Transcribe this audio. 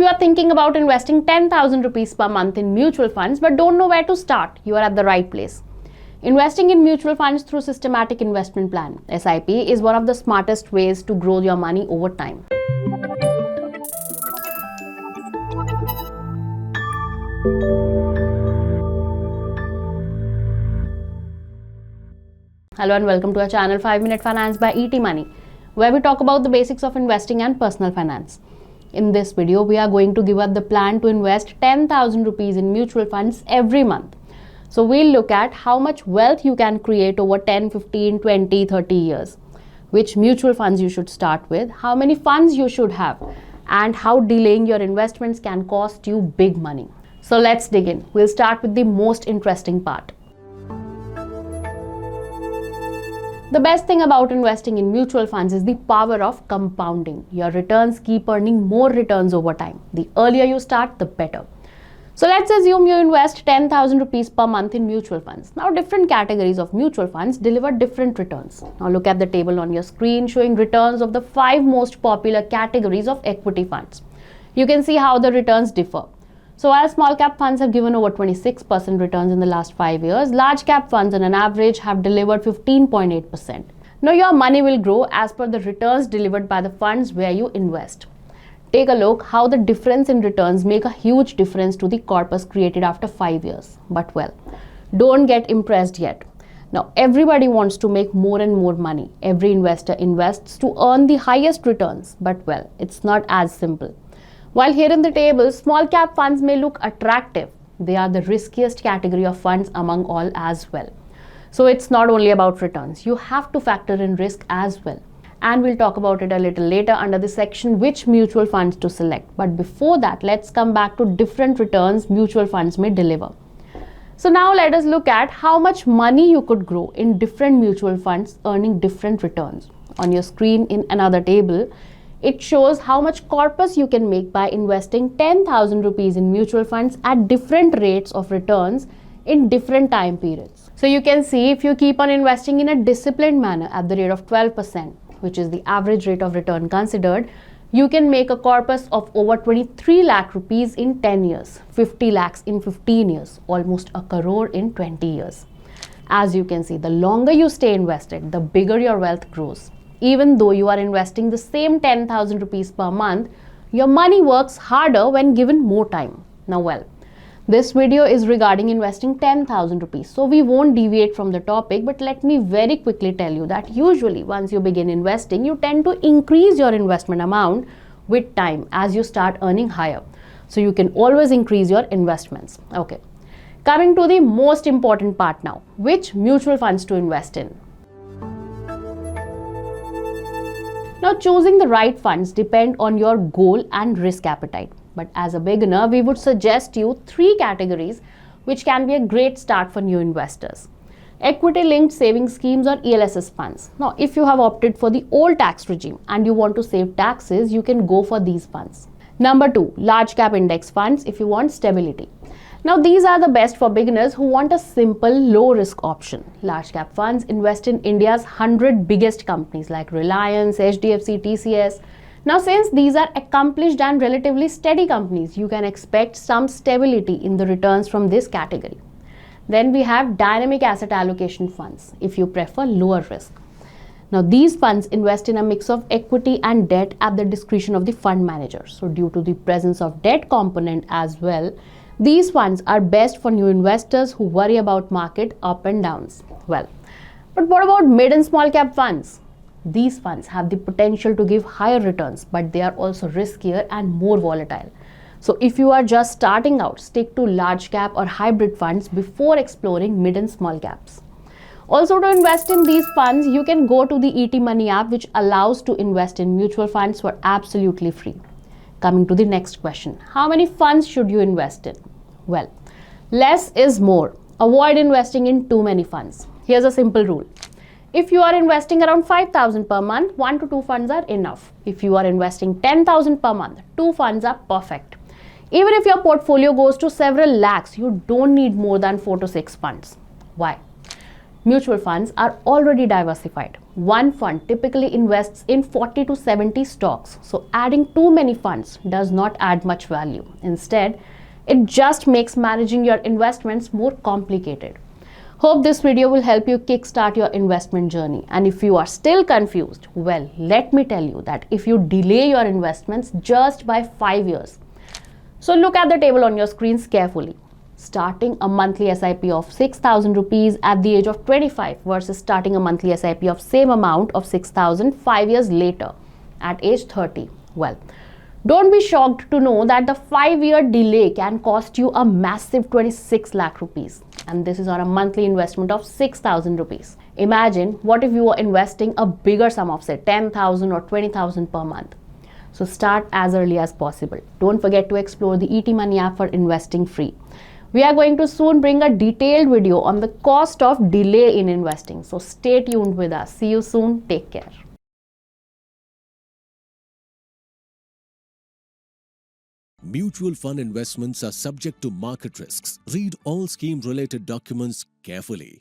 you are thinking about investing 10,000 rupees per month in mutual funds but don't know where to start, you are at the right place. Investing in mutual funds through systematic investment plan (SIP) is one of the smartest ways to grow your money over time. Hello and welcome to our channel 5 Minute Finance by ET Money, where we talk about the basics of investing and personal finance. In this video, we are going to give up the plan to invest 10,000 rupees in mutual funds every month. So we'll look at how much wealth you can create over 10, 15, 20, 30 years, which mutual funds you should start with, how many funds you should have, and how delaying your investments can cost you big money. So let's dig in. We'll start with the most interesting part. The best thing about investing in mutual funds is the power of compounding. Your returns keep earning more returns over time. The earlier you start, the better. So let's assume you invest 10,000 rupees per month in mutual funds. Now different categories of mutual funds deliver different returns. Now look at the table on your screen showing returns of the 5 most popular categories of equity funds. You can see how the returns differ. So while small cap funds have given over 26% returns in the last 5 years, large cap funds on an average have delivered 15.8%. Now your money will grow as per the returns delivered by the funds where you invest. Take a look how the difference in returns make a huge difference to the corpus created after 5 years. But well, don't get impressed yet. Now everybody wants to make more and more money. Every investor invests to earn the highest returns. But well, it's not as simple. While here in the table, small cap funds may look attractive, they are the riskiest category of funds among all as well. So it's not only about returns, you have to factor in risk as well. And we'll talk about it a little later under the section which mutual funds to select. But before that, let's come back to different returns mutual funds may deliver. So now let us look at how much money you could grow in different mutual funds earning different returns. On your screen in another table, it shows how much corpus you can make by investing 10,000 rupees in mutual funds at different rates of returns in different time periods. So you can see if you keep on investing in a disciplined manner at the rate of 12%, which is the average rate of return considered, you can make a corpus of over 23 lakh rupees in 10 years, 50 lakhs in 15 years, almost a crore in 20 years. As you can see, the longer you stay invested, the bigger your wealth grows. Even though you are investing the same 10,000 rupees per month, your money works harder when given more time. Now well, this video is regarding investing 10,000 rupees, so we won't deviate from the topic, but let me very quickly tell you that usually once you begin investing, you tend to increase your investment amount with time as you start earning higher. So you can always increase your investments. Okay, coming to the most important part now, which mutual funds to invest in. Now choosing the right funds depend on your goal and risk appetite. But as a beginner, we would suggest you 3 categories which can be a great start for new investors. Equity linked savings schemes or ELSS funds. Now if you have opted for the old tax regime and you want to save taxes, you can go for these funds. Number 2, large cap index funds if you want stability. Now these are the best for beginners who want a simple low risk option. Large cap funds invest in India's 100 biggest companies like Reliance, HDFC, TCS. Now since these are accomplished and relatively steady companies, you can expect some stability in the returns from this category. Then we have dynamic asset allocation funds if you prefer lower risk. Now these funds invest in a mix of equity and debt at the discretion of the fund manager. So due to the presence of debt component as well, these funds are best for new investors who worry about market up and downs. Well, but what about mid and small cap funds? These funds have the potential to give higher returns, but they are also riskier and more volatile. So if you are just starting out, stick to large cap or hybrid funds before exploring mid and small caps. Also to invest in these funds, you can go to the ET Money app, which allows to invest in mutual funds for absolutely free. Coming to the next question, how many funds should you invest in? Well, less is more. Avoid investing in too many funds. Here's a simple rule. If you are investing around 5,000 per month, 1 to 2 funds are enough. If you are investing 10,000 per month, 2 funds are perfect. Even if your portfolio goes to several lakhs, you don't need more than 4 to 6 funds. Why? Mutual funds are already diversified. One fund typically invests in 40 to 70 stocks, so adding too many funds does not add much value. Instead, it just makes managing your investments more complicated. Hope this video will help you kickstart your investment journey. And if you are still confused, well, let me tell you that if you delay your investments just by 5 years, so look at the table on your screens carefully. Starting a monthly SIP of 6,000 rupees at the age of 25 versus starting a monthly SIP of same amount of 6,000 5 years later at age 30. Well, don't be shocked to know that the 5-year delay can cost you a massive 26 lakh rupees. And this is on a monthly investment of 6,000 rupees. Imagine what if you were investing a bigger sum of say 10,000 or 20,000 per month. So start as early as possible. Don't forget to explore the ET Money app for investing free. We are going to soon bring a detailed video on the cost of delay in investing. So stay tuned with us. See you soon. Take care. Mutual fund investments are subject to market risks. Read all scheme-related documents carefully.